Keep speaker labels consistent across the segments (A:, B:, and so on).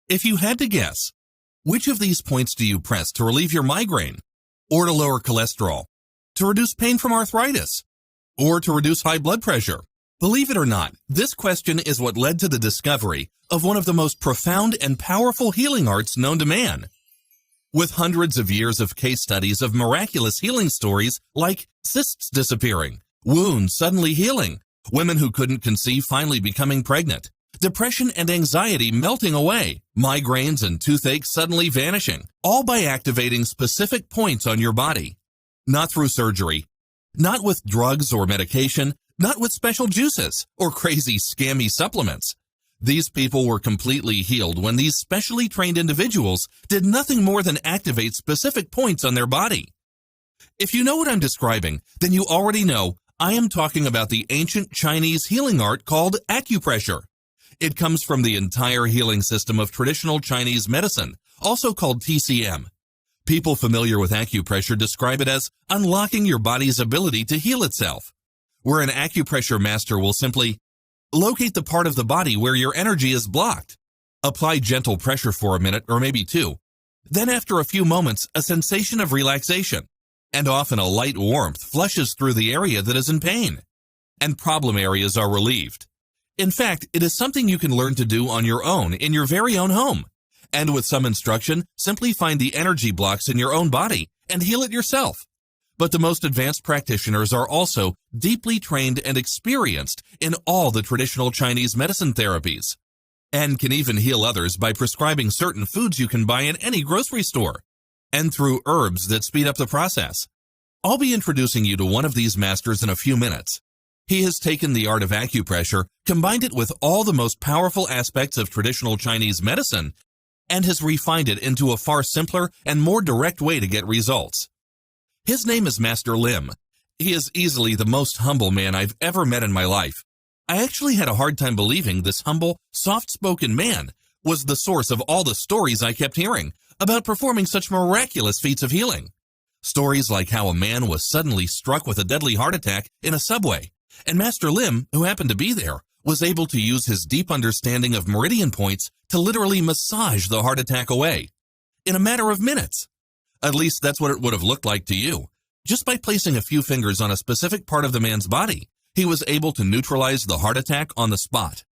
A: If you had to guess, which of these points do you press to relieve your migraine, or to lower cholesterol, to reduce pain from arthritis, or to reduce high blood pressure? Believe it or not, this question is what led to the discovery of one of the most profound and powerful healing arts known to man. With hundreds of years of case studies of miraculous healing stories like cysts disappearing, wounds suddenly healing, women who couldn't conceive finally becoming pregnant, depression and anxiety melting away, migraines and toothaches suddenly vanishing, all by activating specific points on your body. Not through surgery, not with drugs or medication, not with special juices or crazy scammy supplements. These people were completely healed when these specially trained individuals did nothing more than activate specific points on their body. If you know what I'm describing, then you already know I am talking about the ancient Chinese healing art called acupressure. It comes from the entire healing system of traditional Chinese medicine, also called TCM. People familiar with acupressure describe it as unlocking your body's ability to heal itself, where an acupressure master will simply locate the part of the body where your energy is blocked, apply gentle pressure for a minute or maybe two, then after a few moments, a sensation of relaxation, and often a light warmth flushes through the area that is in pain, and problem areas are relieved. In fact, it is something you can learn to do on your own in your very own home, and with some instruction, simply find the energy blocks in your own body and heal it yourself. But the most advanced practitioners are also deeply trained and experienced in all the traditional Chinese medicine therapies, and can even heal others by prescribing certain foods you can buy in any grocery store, and through herbs that speed up the process. I'll be introducing you to one of these masters in a few minutes. He has taken the art of acupressure, combined it with all the most powerful aspects of traditional Chinese medicine, and has refined it into a far simpler and more direct way to get results. His name is Master Lim. He is easily the most humble man I've ever met in my life. I actually had a hard time believing this humble, soft-spoken man was the source of all the stories I kept hearing about performing such miraculous feats of healing. Stories like how a man was suddenly struck with a deadly heart attack in a subway, and Master Lim, who happened to be there, was able to use his deep understanding of meridian points to literally massage the heart attack away in a matter of minutes. At least that's what it would have looked like to you. Just by placing a few fingers on a specific part of the man's body, he was able to neutralize the heart attack on the spot.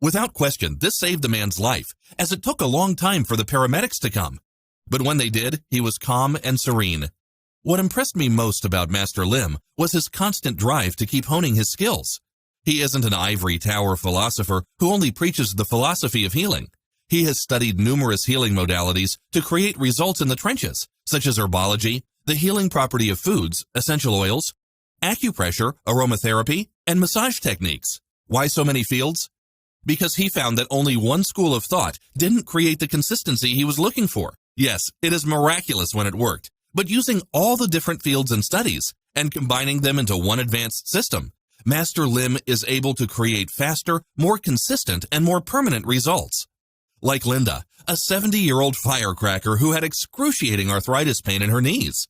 A: Without question, this saved the man's life, as it took a long time for the paramedics to come. But when they did, he was calm and serene. What impressed me most about Master Lim was his constant drive to keep honing his skills. He isn't an ivory tower philosopher who only preaches the philosophy of healing. He has studied numerous healing modalities to create results in the trenches, such as herbology, the healing property of foods, essential oils, acupressure, aromatherapy, and massage techniques. Why so many fields? Because he found that only one school of thought didn't create the consistency he was looking for. Yes, it is miraculous when it worked, but using all the different fields and studies and combining them into one advanced system, Master Lim is able to create faster, more consistent, and more permanent results. Like Linda, a 70-year-old firecracker who had excruciating arthritis pain in her knees.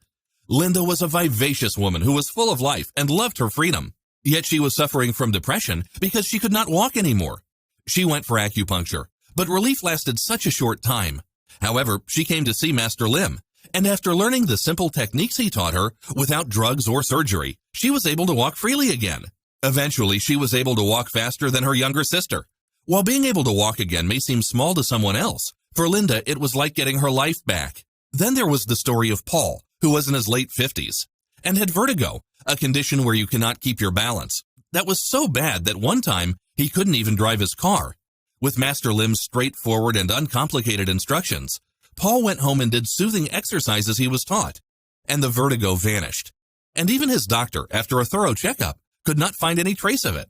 A: Linda was a vivacious woman who was full of life and loved her freedom. Yet she was suffering from depression because she could not walk anymore. She went for acupuncture, but relief lasted such a short time. However, she came to see Master Lim, and after learning the simple techniques he taught her, without drugs or surgery, she was able to walk freely again. Eventually, she was able to walk faster than her younger sister. While being able to walk again may seem small to someone else, for Linda it was like getting her life back. Then there was the story of Paul, who was in his late 50s, and had vertigo, a condition where you cannot keep your balance. That was so bad that one time he couldn't even drive his car. With Master Lim's straightforward and uncomplicated instructions, Paul went home and did soothing exercises he was taught, and the vertigo vanished. And even his doctor, after a thorough checkup, could not find any trace of it.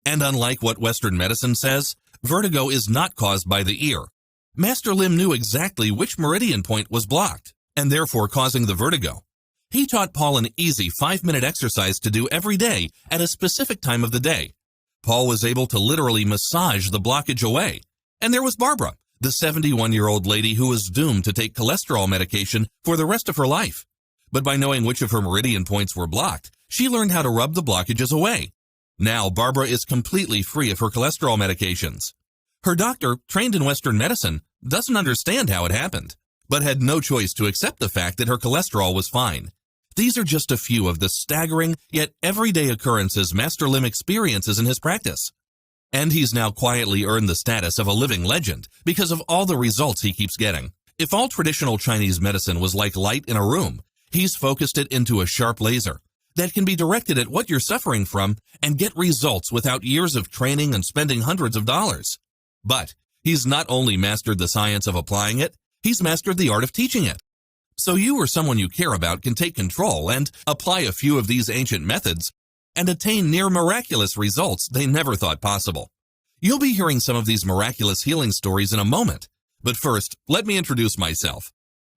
A: And unlike what Western medicine says, vertigo is not caused by the ear. Master Lim knew exactly which meridian point was blocked, and therefore causing the vertigo. He taught Paul an easy 5-minute exercise to do every day at a specific time of the day. Paul was able to literally massage the blockage away. And there was Barbara, the 71-year-old lady who was doomed to take cholesterol medication for the rest of her life. But by knowing which of her meridian points were blocked, she learned how to rub the blockages away. Now, Barbara is completely free of her cholesterol medications. Her doctor, trained in Western medicine, doesn't understand how it happened, but had no choice to accept the fact that her cholesterol was fine. These are just a few of the staggering yet everyday occurrences Master Lim experiences in his practice. And he's now quietly earned the status of a living legend because of all the results he keeps getting. If all traditional Chinese medicine was like light in a room, he's focused it into a sharp laser that can be directed at what you're suffering from and get results without years of training and spending hundreds of dollars. But he's not only mastered the science of applying it, he's mastered the art of teaching it. So you or someone you care about can take control and apply a few of these ancient methods and attain near miraculous results they never thought possible. You'll be hearing some of these miraculous healing stories in a moment, but first, let me introduce myself.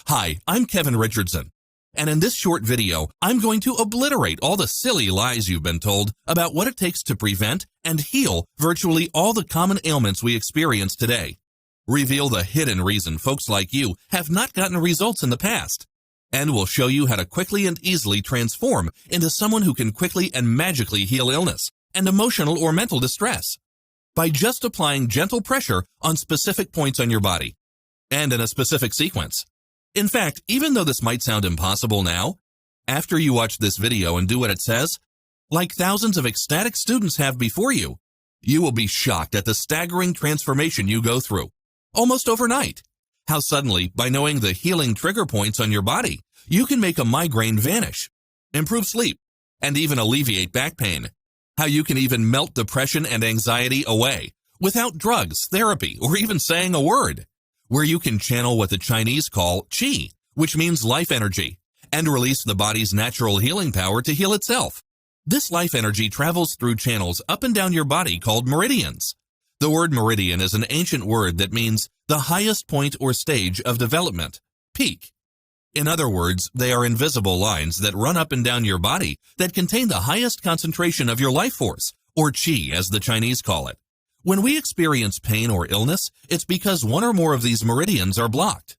A: Hi, I'm Kevin Richardson, and in this short video, I'm going to obliterate all the silly lies you've been told about what it takes to prevent and heal virtually all the common ailments we experience today. Reveal the hidden reason folks like you have not gotten results in the past, and we'll show you how to quickly and easily transform into someone who can quickly and magically heal illness and emotional or mental distress by just applying gentle pressure on specific points on your body and in a specific sequence. In fact, even though this might sound impossible now, after you watch this video and do what it says, like thousands of ecstatic students have before you, you will be shocked at the staggering transformation you go through. Almost overnight. How suddenly, by knowing the healing trigger points on your body, you can make a migraine vanish, improve sleep, and even alleviate back pain. How you can even melt depression and anxiety away without drugs, therapy, or even saying a word. Where you can channel what the Chinese call qi, which means life energy, and release the body's natural healing power to heal itself. This life energy travels through channels up and down your body called meridians. The word meridian is an ancient word that means the highest point or stage of development, peak. In other words, they are invisible lines that run up and down your body that contain the highest concentration of your life force, or qi as the Chinese call it. When we experience pain or illness, it's because one or more of these meridians are blocked.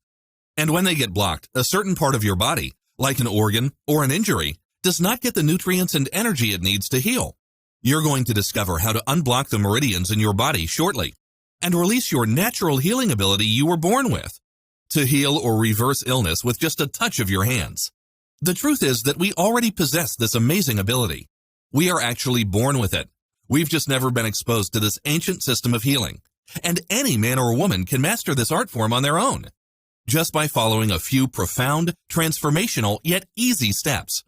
A: And when they get blocked, a certain part of your body, like an organ or an injury, does not get the nutrients and energy it needs to heal. You're going to discover how to unblock the meridians in your body shortly and release your natural healing ability you were born with to heal or reverse illness with just a touch of your hands. The truth is that we already possess this amazing ability. We are actually born with it. We've just never been exposed to this ancient system of healing, and any man or woman can master this art form on their own, just by following a few profound, transformational, yet easy steps.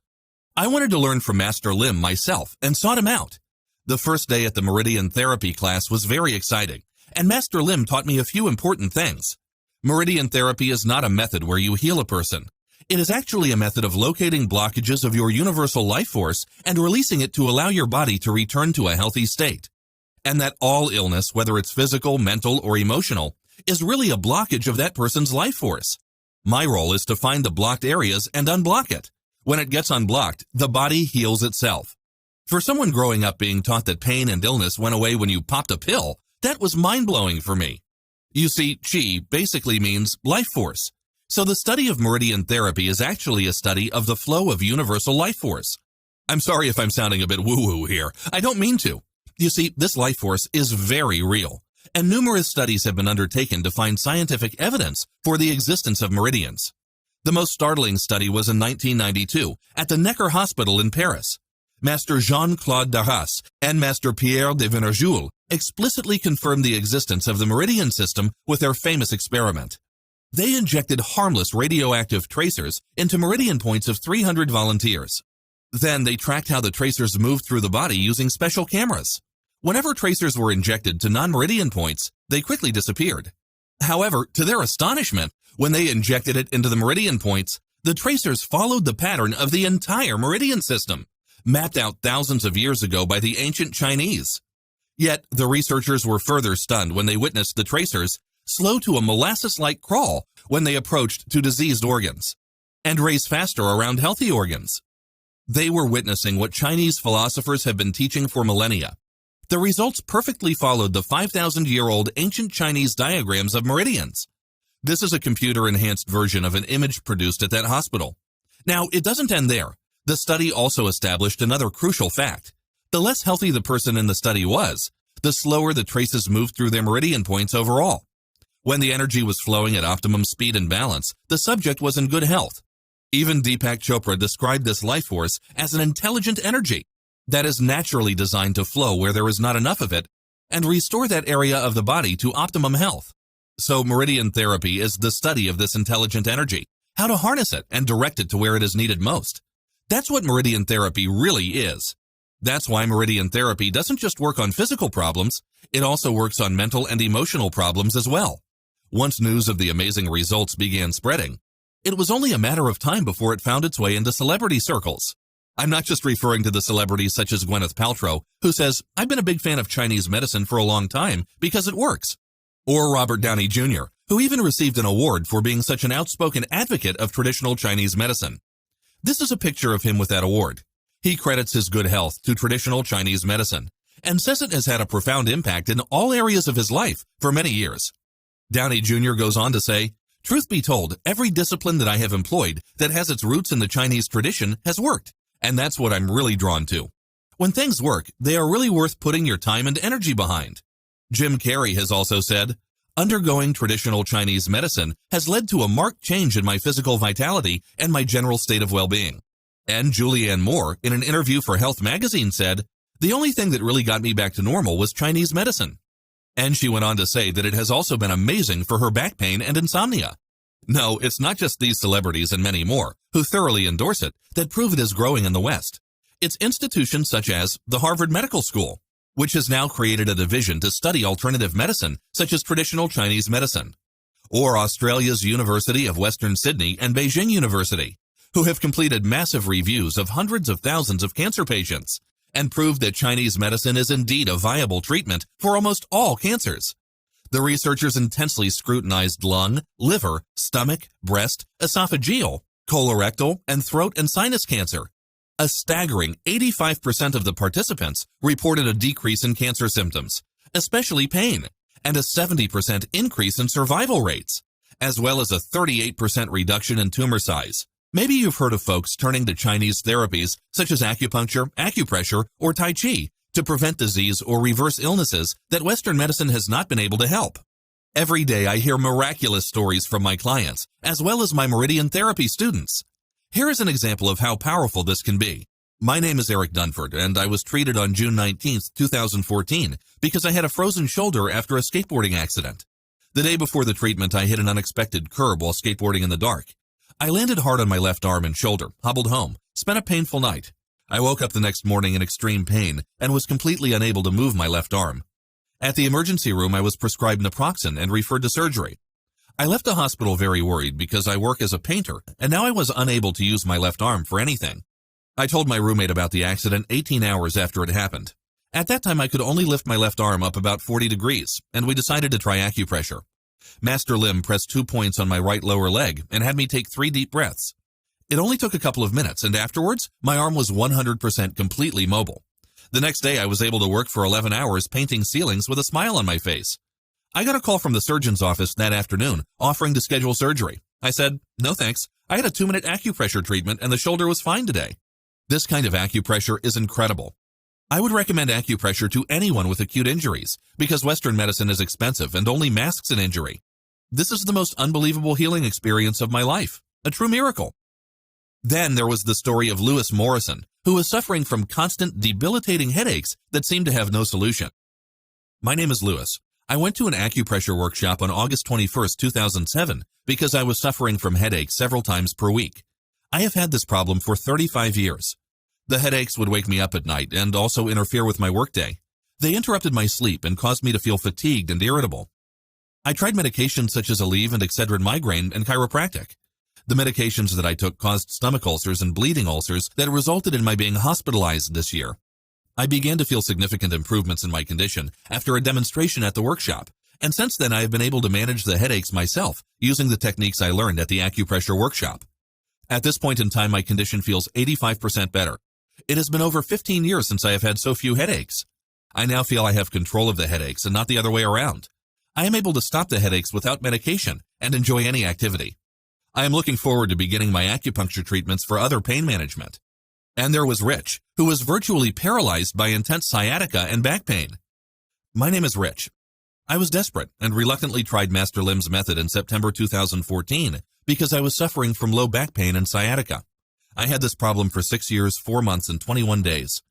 A: I wanted to learn from Master Lim myself and sought him out. The first day at the Meridian Therapy class was very exciting, and Master Lim taught me a few important things. Meridian therapy is not a method where you heal a person. It is actually a method of locating blockages of your universal life force and releasing it to allow your body to return to a healthy state. And that all illness, whether it's physical, mental, or emotional, is really a blockage of that person's life force. My role is to find the blocked areas and unblock it. When it gets unblocked, the body heals itself. For someone growing up being taught that pain and illness went away when you popped a pill, that was mind-blowing for me. You see, qi basically means life force. So the study of meridian therapy is actually a study of the flow of universal life force. I'm sorry if I'm sounding a bit woo-woo here. I don't mean to. You see, this life force is very real, and numerous studies have been undertaken to find scientific evidence for the existence of meridians. The most startling study was in 1992 at the Necker Hospital in Paris. Master Jean-Claude Darras and Master Pierre de Venerjoul explicitly confirmed the existence of the meridian system with their famous experiment. They injected harmless radioactive tracers into meridian points of 300 volunteers. Then they tracked how the tracers moved through the body using special cameras. Whenever tracers were injected to non-meridian points, they quickly disappeared. However, to their astonishment, when they injected it into the meridian points, the tracers followed the pattern of the entire meridian system, mapped out thousands of years ago by the ancient Chinese. Yet, the researchers were further stunned when they witnessed the tracers slow to a molasses-like crawl when they approached to diseased organs, and race faster around healthy organs. They were witnessing what Chinese philosophers have been teaching for millennia. The results perfectly followed the 5,000-year-old ancient Chinese diagrams of meridians. This is a computer-enhanced version of an image produced at that hospital. Now, it doesn't end there. The study also established another crucial fact. The less healthy the person in the study was, the slower the traces moved through their meridian points overall. When the energy was flowing at optimum speed and balance, the subject was in good health. Even Deepak Chopra described this life force as an intelligent energy that is naturally designed to flow where there is not enough of it and restore that area of the body to optimum health. So meridian therapy is the study of this intelligent energy, how to harness it and direct it to where it is needed most. That's what meridian therapy really is. That's why meridian therapy doesn't just work on physical problems, it also works on mental and emotional problems as well. Once news of the amazing results began spreading, it was only a matter of time before it found its way into celebrity circles. I'm not just referring to the celebrities such as Gwyneth Paltrow, who says, "I've been a big fan of Chinese medicine for a long time because it works." Or Robert Downey Jr., who even received an award for being such an outspoken advocate of traditional Chinese medicine. This is a picture of him with that award. He credits his good health to traditional Chinese medicine and says it has had a profound impact in all areas of his life for many years. Downey Jr. goes on to say, "Truth be told, every discipline that I have employed that has its roots in the Chinese tradition has worked, and that's what I'm really drawn to. When things work, they are really worth putting your time and energy behind." Jim Carrey has also said, "Undergoing traditional Chinese medicine has led to a marked change in my physical vitality and my general state of well-being." And Julianne Moore, in an interview for Health magazine, said, "The only thing that really got me back to normal was Chinese medicine." And she went on to say that it has also been amazing for her back pain and insomnia. No, it's not just these celebrities and many more who thoroughly endorse it that prove it is growing in the West. It's institutions such as the Harvard Medical School, which has now created a division to study alternative medicine such as traditional Chinese medicine, or Australia's University of Western Sydney and Beijing University, who have completed massive reviews of hundreds of thousands of cancer patients and proved that Chinese medicine is indeed a viable treatment for almost all cancers. The researchers intensely scrutinized lung, liver, stomach, breast, esophageal, colorectal, and throat and sinus cancer. A staggering 85% of the participants reported a decrease in cancer symptoms, especially pain, and a 70% increase in survival rates, as well as a 38% reduction in tumor size. Maybe you've heard of folks turning to Chinese therapies such as acupuncture, acupressure, or Tai Chi to prevent disease or reverse illnesses that Western medicine has not been able to help. Every day I hear miraculous stories from my clients, as well as my meridian therapy students. Here is an example of how powerful this can be. My name is Eric Dunford, and I was treated on June 19, 2014, because I had a frozen shoulder after a skateboarding accident. The day before the treatment, I hit an unexpected curb while skateboarding in the dark. I landed hard on my left arm and shoulder, hobbled home, spent a painful night. I woke up the next morning in extreme pain and was completely unable to move my left arm. At the emergency room, I was prescribed naproxen and referred to surgery. I left the hospital very worried because I work as a painter, and now I was unable to use my left arm for anything. I told my roommate about the accident 18 hours after it happened. At that time, I could only lift my left arm up about 40 degrees, and we decided to try acupressure. Master Lim pressed 2 points on my right lower leg and had me take 3 deep breaths. It only took a couple of minutes, and afterwards, my arm was 100% completely mobile. The next day, I was able to work for 11 hours painting ceilings with a smile on my face. I got a call from the surgeon's office that afternoon offering to schedule surgery. I said, "No thanks. I had a 2-minute acupressure treatment and the shoulder was fine today." This kind of acupressure is incredible. I would recommend acupressure to anyone with acute injuries because Western medicine is expensive and only masks an injury. This is the most unbelievable healing experience of my life, a true miracle. Then there was the story of Lewis Morrison, who was suffering from constant debilitating headaches that seemed to have no solution. My name is Lewis. I went to an acupressure workshop on August 21, 2007 because I was suffering from headaches several times per week. I have had this problem for 35 years. The headaches would wake me up at night and also interfere with my workday. They interrupted my sleep and caused me to feel fatigued and irritable. I tried medications such as Aleve and Excedrin migraine and chiropractic. The medications that I took caused stomach ulcers and bleeding ulcers that resulted in my being hospitalized this year. I began to feel significant improvements in my condition after a demonstration at the workshop, and since then I have been able to manage the headaches myself using the techniques I learned at the acupressure workshop. At this point in time, my condition feels 85% better. It has been over 15 years since I have had so few headaches. I now feel I have control of the headaches and not the other way around. I am able to stop the headaches without medication and enjoy any activity. I am looking forward to beginning my acupuncture treatments for other pain management. And there was Rich, who was virtually paralyzed by intense sciatica and back pain. My name is Rich. I was desperate and reluctantly tried Master Lim's method in September 2014 because I was suffering from low back pain and sciatica. I had this problem for 6 years, 4 months, and 21 days.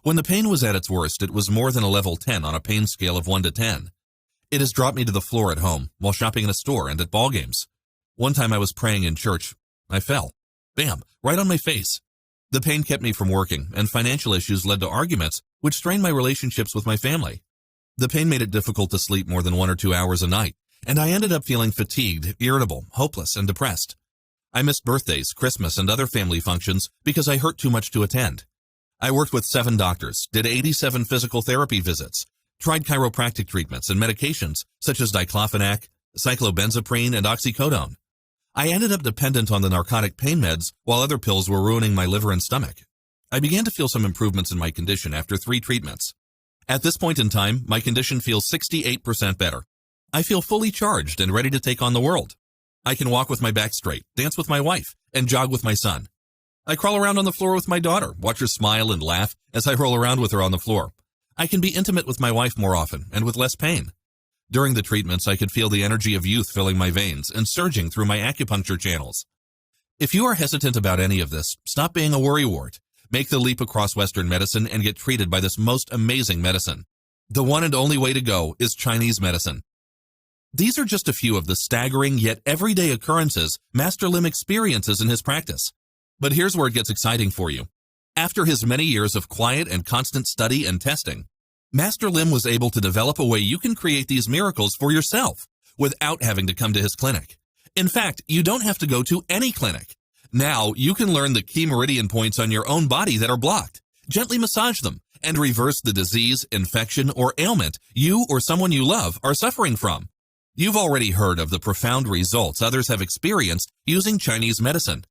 A: When the pain was at its worst, it was more than a level 10 on a pain scale of 1 to 10. It has dropped me to the floor at home, while shopping in a store, and at ball games. One time I was praying in church. I fell. Bam! Right on my face. The pain kept me from working, and financial issues led to arguments, which strained my relationships with my family. The pain made it difficult to sleep more than 1 or 2 hours a night, and I ended up feeling fatigued, irritable, hopeless, and depressed. I missed birthdays, Christmas, and other family functions because I hurt too much to attend. I worked with 7 doctors, did 87 physical therapy visits, tried chiropractic treatments and medications such as diclofenac, cyclobenzaprine, and oxycodone. I ended up dependent on the narcotic pain meds while other pills were ruining my liver and stomach. I began to feel some improvements in my condition after 3 treatments. At this point in time, my condition feels 68% better. I feel fully charged and ready to take on the world. I can walk with my back straight, dance with my wife, and jog with my son. I crawl around on the floor with my daughter, watch her smile and laugh as I roll around with her on the floor. I can be intimate with my wife more often and with less pain. During the treatments, I could feel the energy of youth filling my veins and surging through my acupuncture channels. If you are hesitant about any of this, stop being a worrywart. Make the leap across Western medicine and get treated by this most amazing medicine. The one and only way to go is Chinese medicine. These are just a few of the staggering yet everyday occurrences Master Lim experiences in his practice. But here's where it gets exciting for you. After his many years of quiet and constant study and testing, Master Lim was able to develop a way you can create these miracles for yourself without having to come to his clinic. In fact, you don't have to go to any clinic. Now, you can learn the key meridian points on your own body that are blocked, gently massage them, and reverse the disease, infection, or ailment you or someone you love are suffering from. You've already heard of the profound results others have experienced using Chinese medicine.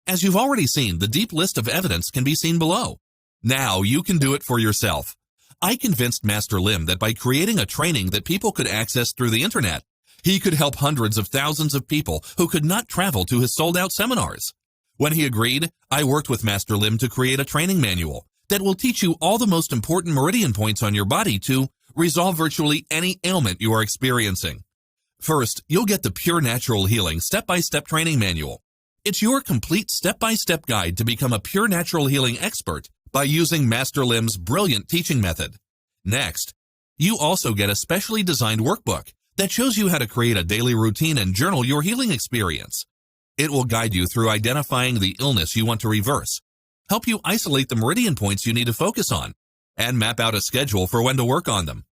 A: As you've already seen, the deep list of evidence can be seen below. Now you can do it for yourself. I convinced Master Lim that by creating a training that people could access through the internet, he could help hundreds of thousands of people who could not travel to his sold-out seminars. When he agreed, I worked with Master Lim to create a training manual that will teach you all the most important meridian points on your body to resolve virtually any ailment you are experiencing. First, you'll get the Pure Natural Healing step-by-step training manual. It's your complete step-by-step guide to become a pure natural healing expert by using Master Lim's brilliant teaching method. Next, you also get a specially designed workbook that shows you how to create a daily routine and journal your healing experience. It will guide you through identifying the illness you want to reverse, help you isolate the meridian points you need to focus on, and map out a schedule for when to work on them.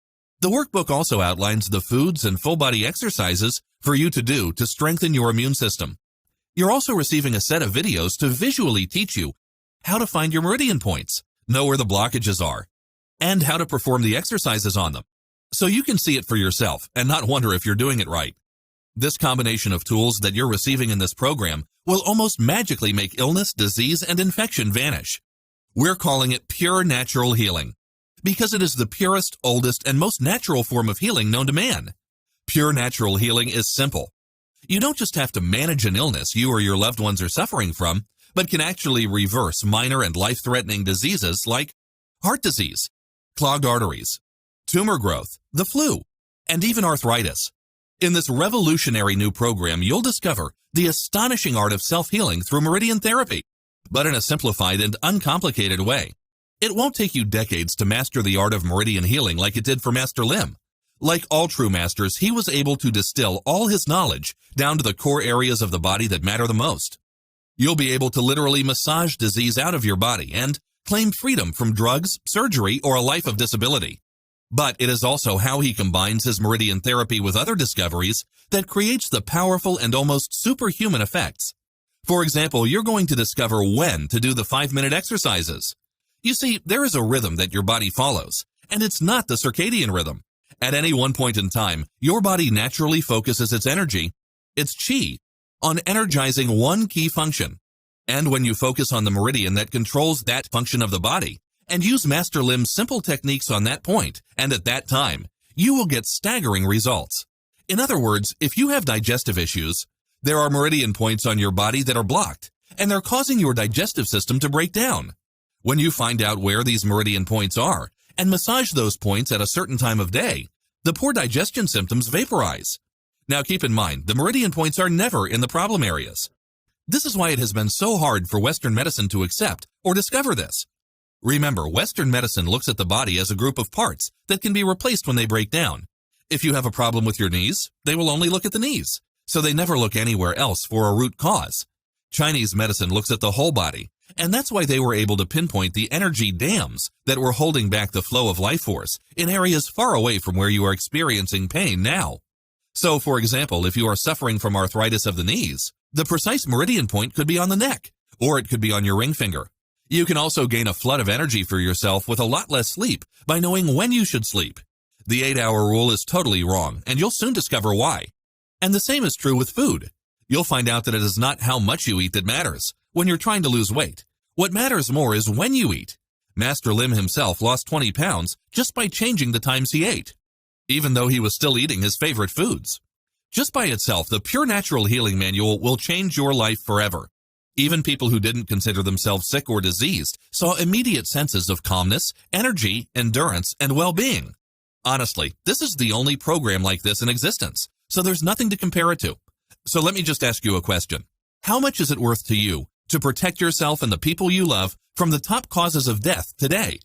A: The workbook also outlines the foods and full-body exercises for you to do to strengthen your immune system. You're also receiving a set of videos to visually teach you how to find your meridian points, know where the blockages are, and how to perform the exercises on them, so you can see it for yourself and not wonder if you're doing it right. This combination of tools that you're receiving in this program will almost magically make illness, disease, and infection vanish. We're calling it Pure Natural Healing, because it is the purest, oldest, and most natural form of healing known to man. Pure Natural Healing is simple. You don't just have to manage an illness you or your loved ones are suffering from, but can actually reverse minor and life-threatening diseases like heart disease, clogged arteries, tumor growth, the flu, and even arthritis. In this revolutionary new program, you'll discover the astonishing art of self-healing through meridian therapy, but in a simplified and uncomplicated way. It won't take you decades to master the art of meridian healing like it did for Master Lim. Like all true masters, he was able to distill all his knowledge down to the core areas of the body that matter the most. You'll be able to literally massage disease out of your body and claim freedom from drugs, surgery, or a life of disability. But it is also how he combines his meridian therapy with other discoveries that creates the powerful and almost superhuman effects. For example, you're going to discover when to do the 5-minute exercises. You see, there is a rhythm that your body follows, and it's not the circadian rhythm. At any one point in time, your body naturally focuses its energy, its qi, on energizing one key function. And when you focus on the meridian that controls that function of the body, and use Master Lim's simple techniques on that point and at that time, you will get staggering results. In other words, if you have digestive issues, there are meridian points on your body that are blocked, and they're causing your digestive system to break down. When you find out where these meridian points are, and massage those points at a certain time of day, The poor digestion symptoms vaporize. Now keep in mind, the meridian points are never in the problem areas. This is why it has been so hard for Western medicine to accept or discover this. Remember, Western medicine looks at the body as a group of parts that can be replaced when they break down. If you have a problem with your knees, they will only look at the knees, so they never look anywhere else for a root cause. Chinese medicine looks at the whole body, and that's why they were able to pinpoint the energy dams that were holding back the flow of life force in areas far away from where you are experiencing pain now. So, for example, if you are suffering from arthritis of the knees, the precise meridian point could be on the neck, or it could be on your ring finger. You can also gain a flood of energy for yourself with a lot less sleep by knowing when you should sleep. The 8-hour rule is totally wrong, and you'll soon discover why. And the same is true with food. You'll find out that it is not how much you eat that matters when you're trying to lose weight. What matters more is when you eat. Master Lim himself lost 20 pounds just by changing the times he ate, even though he was still eating his favorite foods. Just by itself, the Pure Natural Healing Manual will change your life forever. Even people who didn't consider themselves sick or diseased saw immediate senses of calmness, energy, endurance, and well-being. Honestly, this is the only program like this in existence, so there's nothing to compare it to. So let me just ask you a question. How much is it worth to you to protect yourself and the people you love from the top causes of death today?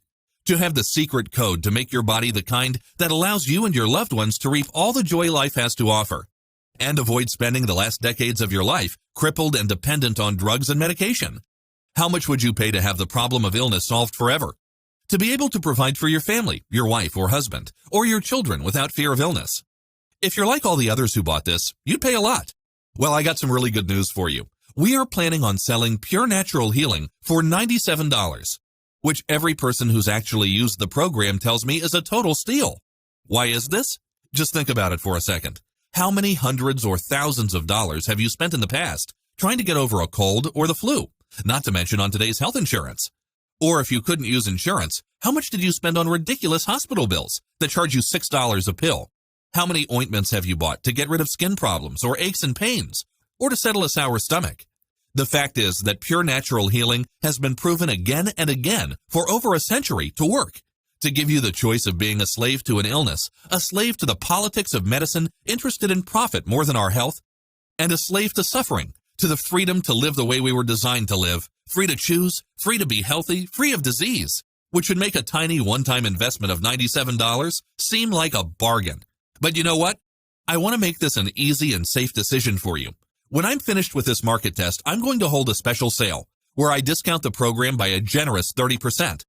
A: To have the secret code to make your body the kind that allows you and your loved ones to reap all the joy life has to offer, and avoid spending the last decades of your life crippled and dependent on drugs and medication? How much would you pay to have the problem of illness solved forever? To be able to provide for your family, your wife or husband, or your children without fear of illness? If you're like all the others who bought this, you'd pay a lot. Well, I got some really good news for you. We are planning on selling Pure Natural Healing for $97, which every person who's actually used the program tells me is a total steal. Why is this? Just think about it for a second. How many hundreds or thousands of dollars have you spent in the past trying to get over a cold or the flu, not to mention on today's health insurance? Or if you couldn't use insurance, how much did you spend on ridiculous hospital bills that charge you $6 a pill? How many ointments have you bought to get rid of skin problems or aches and pains, or to settle a sour stomach? The fact is that Pure Natural Healing has been proven again and again for over a century to work, to give you the choice of being a slave to an illness, a slave to the politics of medicine interested in profit more than our health, and a slave to suffering, to the freedom to live the way we were designed to live, free to choose, free to be healthy, free of disease, which would make a tiny one-time investment of $97 seem like a bargain. But you know what? I want to make this an easy and safe decision for you. When I'm finished with this market test, I'm going to hold a special sale where I discount the program by a generous 30%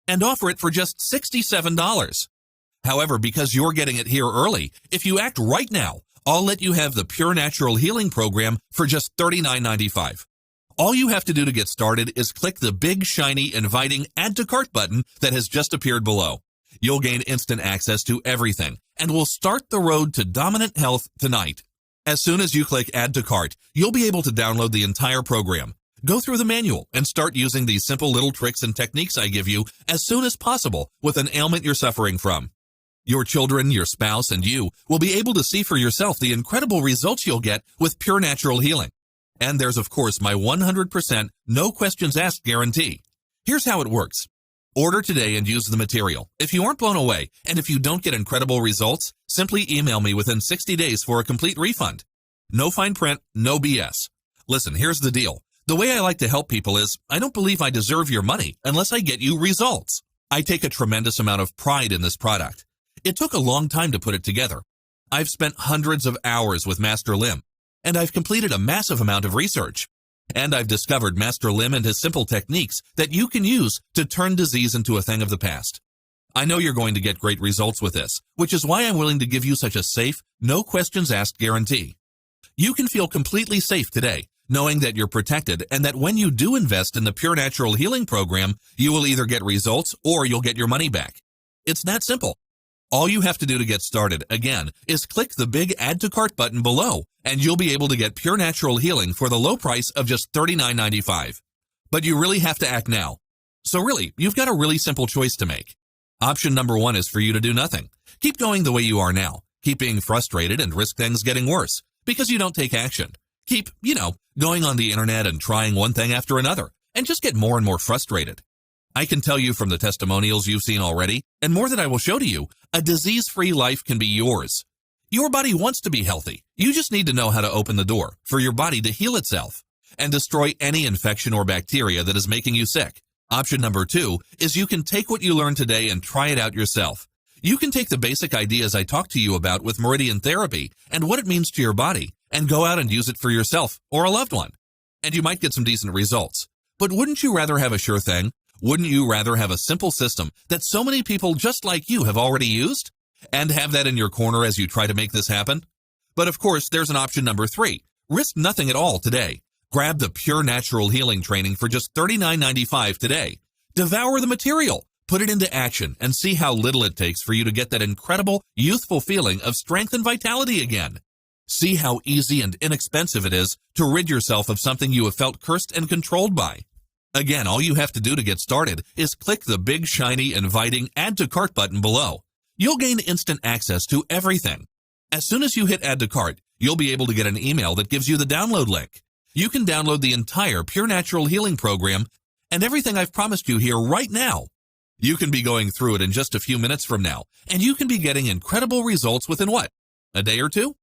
A: and offer it for just $67. However, because you're getting it here early, if you act right now, I'll let you have the Pure Natural Healing Program for just $39.95. All you have to do to get started is click the big, shiny, inviting Add to Cart button that has just appeared below. You'll gain instant access to everything, and we'll start the road to dominant health tonight. As soon as you click Add to Cart, you'll be able to download the entire program, go through the manual, and start using these simple little tricks and techniques I give you as soon as possible with an ailment you're suffering from. Your children, your spouse, and you will be able to see for yourself the incredible results you'll get with Pure Natural Healing. And there's, of course, my 100% no questions asked guarantee. Here's how it works. Order today and use the material. If you aren't blown away, and if you don't get incredible results, simply email me within 60 days for a complete refund. No fine print, no BS. Listen, here's the deal. The way I like to help people is, I don't believe I deserve your money unless I get you results. I take a tremendous amount of pride in this product. It took a long time to put it together. I've spent hundreds of hours with Master Lim, and I've completed a massive amount of research. And I've discovered Master Lim and his simple techniques that you can use to turn disease into a thing of the past. I know you're going to get great results with this, which is why I'm willing to give you such a safe, no questions asked guarantee. You can feel completely safe today, knowing that you're protected and that when you do invest in the Pure Natural Healing Program, you will either get results or you'll get your money back. It's that simple. All you have to do to get started, again, is click the big Add to Cart button below, and you'll be able to get Pure Natural Healing for the low price of just $39.95. But you really have to act now. So really, you've got a really simple choice to make. Option number 1 is for you to do nothing. Keep going the way you are now. Keep being frustrated and risk things getting worse because you don't take action. Keep, going on the internet and trying one thing after another and just get more and more frustrated. I can tell you from the testimonials you've seen already, and more that I will show to you, a disease-free life can be yours. Your body wants to be healthy. You just need to know how to open the door for your body to heal itself and destroy any infection or bacteria that is making you sick. Option number 2 is you can take what you learned today and try it out yourself. You can take the basic ideas I talked to you about with meridian therapy and what it means to your body and go out and use it for yourself or a loved one. And you might get some decent results. But wouldn't you rather have a sure thing? Wouldn't you rather have a simple system that so many people just like you have already used? And have that in your corner as you try to make this happen? But of course, there's an option number 3. Risk nothing at all today. Grab the Pure Natural Healing Training for just $39.95 today. Devour the material. Put it into action and see how little it takes for you to get that incredible, youthful feeling of strength and vitality again. See how easy and inexpensive it is to rid yourself of something you have felt cursed and controlled by. Again, all you have to do to get started is click the big, shiny, inviting Add to Cart button below. You'll gain instant access to everything. As soon as you hit Add to Cart, you'll be able to get an email that gives you the download link. You can download the entire Pure Natural Healing Program and everything I've promised you here right now. You can be going through it in just a few minutes from now, and you can be getting incredible results within what? A day or two?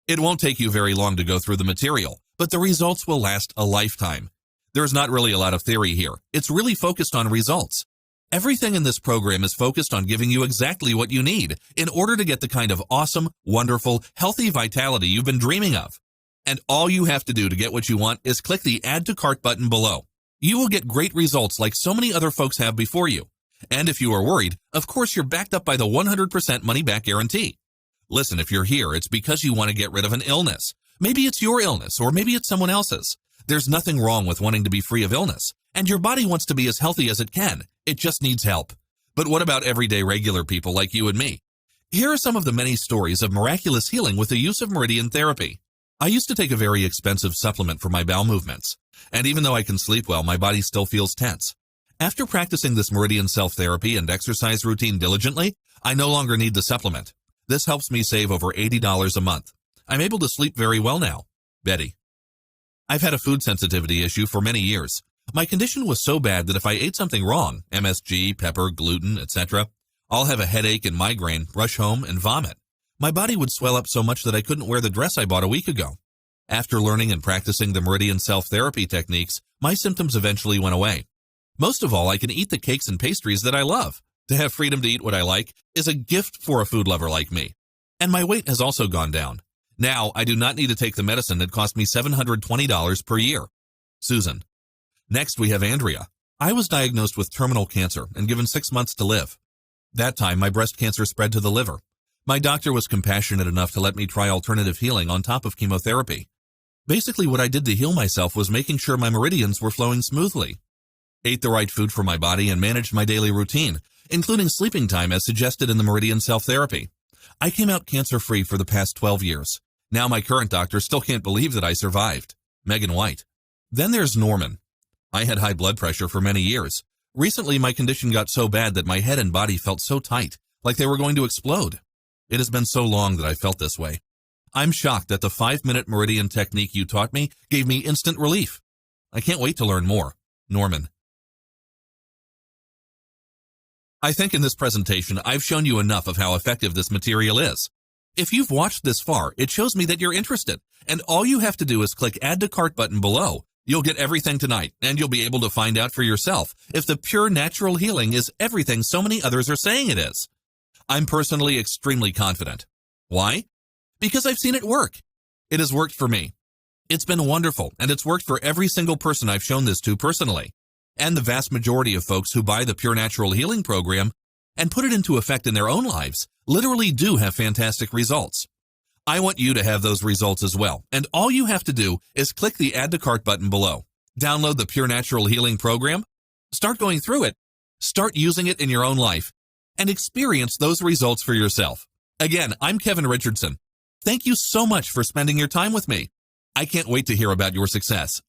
A: It won't take you very long to go through the material, but the results will last a lifetime. There's not really a lot of theory here. It's really focused on results. Everything in this program is focused on giving you exactly what you need in order to get the kind of awesome, wonderful, healthy vitality you've been dreaming of. And all you have to do to get what you want is click the Add to Cart button below. You will get great results like so many other folks have before you. And if you are worried, of course you're backed up by the 100% money-back guarantee. Listen, if you're here, it's because you want to get rid of an illness. Maybe it's your illness, or maybe it's someone else's. There's nothing wrong with wanting to be free of illness, and your body wants to be as healthy as it can. It just needs help. But what about everyday regular people like you and me? Here are some of the many stories of miraculous healing with the use of meridian therapy. I used to take a very expensive supplement for my bowel movements, and even though I can sleep well, my body still feels tense. After practicing this meridian self-therapy and exercise routine diligently, I no longer need the supplement. This helps me save over $80 a month. I'm able to sleep very well now. Betty. I've had a food sensitivity issue for many years. My condition was so bad that if I ate something wrong, MSG, pepper, gluten, etc., I'll have a headache and migraine, rush home, and vomit. My body would swell up so much that I couldn't wear the dress I bought a week ago. After learning and practicing the meridian self-therapy techniques, my symptoms eventually went away. Most of all, I can eat the cakes and pastries that I love. To have freedom to eat what I like is a gift for a food lover like me. And my weight has also gone down. Now, I do not need to take the medicine that cost me $720 per year. Susan. Next, we have Andrea. I was diagnosed with terminal cancer and given 6 months to live. That time, my breast cancer spread to the liver. My doctor was compassionate enough to let me try alternative healing on top of chemotherapy. Basically, what I did to heal myself was making sure my meridians were flowing smoothly. Ate the right food for my body and managed my daily routine, including sleeping time as suggested in the meridian self-therapy. I came out cancer-free for the past 12 years. Now my current doctor still can't believe that I survived. Megan White. Then there's Norman. I had high blood pressure for many years. Recently, my condition got so bad that my head and body felt so tight, like they were going to explode. It has been so long that I felt this way. I'm shocked that the 5-minute meridian technique you taught me gave me instant relief. I can't wait to learn more. Norman. I think in this presentation, I've shown you enough of how effective this material is. If you've watched this far, it shows me that you're interested, and all you have to do is click Add to Cart button below. You'll get everything tonight, and you'll be able to find out for yourself if the pure natural healing is everything so many others are saying it is. I'm personally extremely confident. Why? Because I've seen it work. It has worked for me. It's been wonderful, and it's worked for every single person I've shown this to personally. And the vast majority of folks who buy the Pure Natural Healing Program and put it into effect in their own lives literally do have fantastic results. I want you to have those results as well, and all you have to do is click the Add to Cart button below. Download the Pure Natural Healing Program, start going through it, start using it in your own life, and experience those results for yourself. Again, I'm Kevin Richardson. Thank you so much for spending your time with me. I can't wait to hear about your success.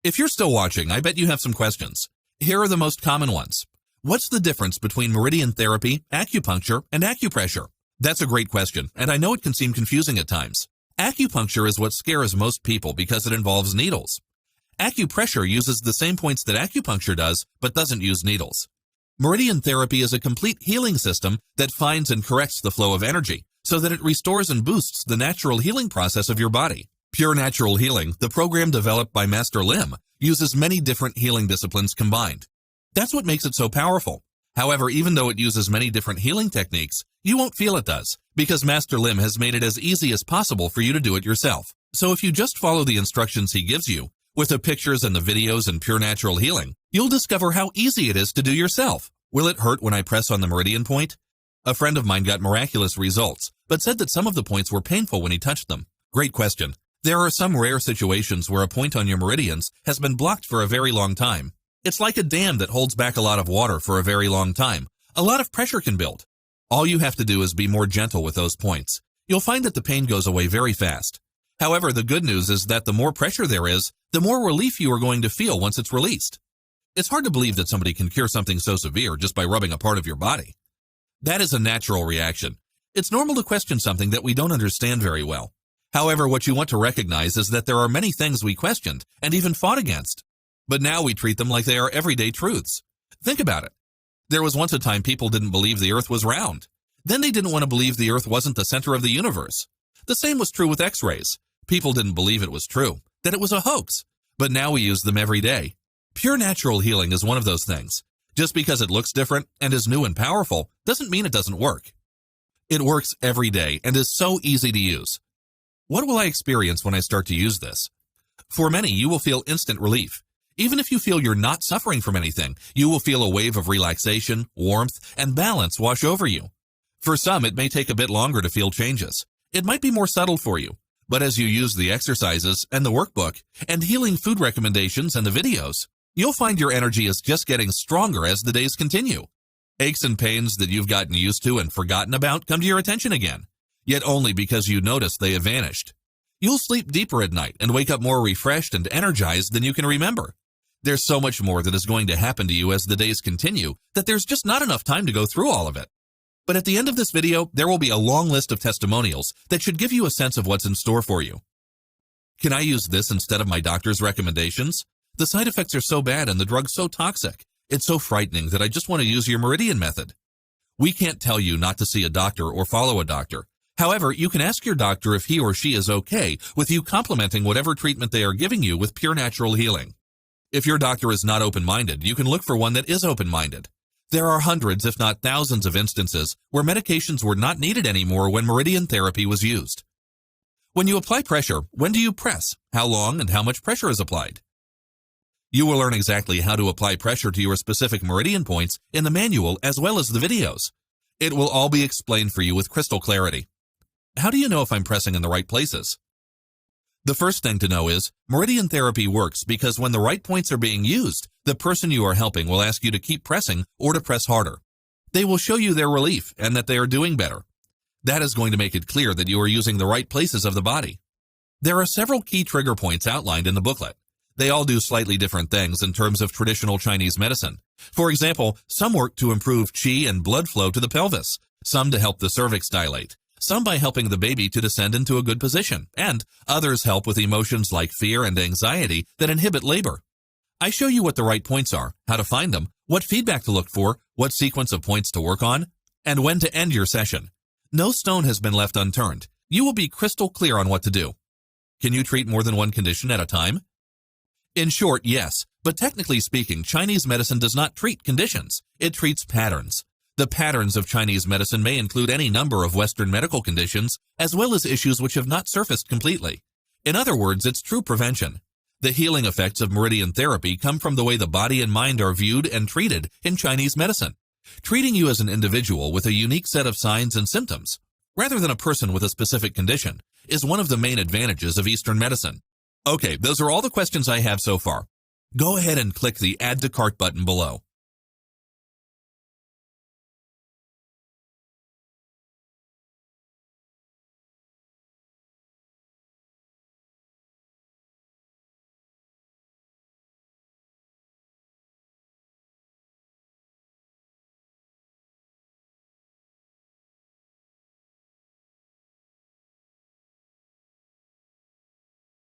A: If you're still watching, I bet you have some questions. Here are the most common ones. What's the difference between meridian therapy, acupuncture, and acupressure? That's a great question, and I know it can seem confusing at times. Acupuncture is what scares most people because it involves needles. Acupressure uses the same points that acupuncture does, but doesn't use needles. Meridian therapy is a complete healing system that finds and corrects the flow of energy, so that it restores and boosts the natural healing process of your body. Pure Natural Healing, the program developed by Master Lim, uses many different healing disciplines combined. That's what makes it so powerful. However, even though it uses many different healing techniques, you won't feel it does, because Master Lim has made it as easy as possible for you to do it yourself. So if you just follow the instructions he gives you, with the pictures and the videos in Pure Natural Healing, you'll discover how easy it is to do yourself. Will it hurt when I press on the meridian point? A friend of mine got miraculous results, but said that some of the points were painful when he touched them. Great question. There are some rare situations where a point on your meridians has been blocked for a very long time. It's like a dam that holds back a lot of water for a very long time. A lot of pressure can build. All you have to do is be more gentle with those points. You'll find that the pain goes away very fast. However, the good news is that the more pressure there is, the more relief you are going to feel once it's released. It's hard to believe that somebody can cure something so severe just by rubbing a part of your body. That is a natural reaction. It's normal to question something that we don't understand very well. However, what you want to recognize is that there are many things we questioned and even fought against. But now we treat them like they are everyday truths. Think about it. There was once a time people didn't believe the earth was round. Then they didn't want to believe the earth wasn't the center of the universe. The same was true with x-rays. People didn't believe it was true, that it was a hoax. But now we use them every day. Pure Natural Healing is one of those things. Just because it looks different and is new and powerful doesn't mean it doesn't work. It works every day and is so easy to use. What will I experience when I start to use this? For many, you will feel instant relief. Even if you feel you're not suffering from anything, you will feel a wave of relaxation, warmth, and balance wash over you. For some, it may take a bit longer to feel changes. It might be more subtle for you. But as you use the exercises and the workbook and healing food recommendations and the videos, you'll find your energy is just getting stronger as the days continue. Aches and pains that you've gotten used to and forgotten about come to your attention again, yet only because you noticed they have vanished. You'll sleep deeper at night and wake up more refreshed and energized than you can remember. There's so much more that is going to happen to you as the days continue that there's just not enough time to go through all of it. But at the end of this video, there will be a long list of testimonials that should give you a sense of what's in store for you. Can I use this instead of my doctor's recommendations? The side effects are so bad and the drug's so toxic. It's so frightening that I just want to use your meridian method. We can't tell you not to see a doctor or follow a doctor. However, you can ask your doctor if he or she is okay with you complementing whatever treatment they are giving you with Pure Natural Healing. If your doctor is not open-minded, you can look for one that is open-minded. There are hundreds, if not thousands, of instances where medications were not needed anymore when meridian therapy was used. When you apply pressure, when do you press? How long and how much pressure is applied? You will learn exactly how to apply pressure to your specific meridian points in the manual as well as the videos. It will all be explained for you with crystal clarity. How do you know if I'm pressing in the right places? The first thing to know is, meridian therapy works because when the right points are being used, the person you are helping will ask you to keep pressing or to press harder. They will show you their relief and that they are doing better. That is going to make it clear that you are using the right places of the body. There are several key trigger points outlined in the booklet. They all do slightly different things in terms of traditional Chinese medicine. For example, some work to improve qi and blood flow to the pelvis, some to help the cervix dilate, some by helping the baby to descend into a good position, and others help with emotions like fear and anxiety that inhibit labor. I show you what the right points are, how to find them, what feedback to look for, what sequence of points to work on, and when to end your session. No stone has been left unturned. You will be crystal clear on what to do. Can you treat more than one condition at a time? In short, yes, but technically speaking, Chinese medicine does not treat conditions. It treats patterns. The patterns of Chinese medicine may include any number of Western medical conditions, as well as issues which have not surfaced completely. In other words, it's true prevention. The healing effects of meridian therapy come from the way the body and mind are viewed and treated in Chinese medicine. Treating you as an individual with a unique set of signs and symptoms, rather than a person with a specific condition, is one of the main advantages of Eastern medicine. Okay, those are all the questions I have so far. Go ahead and click the Add to Cart button below.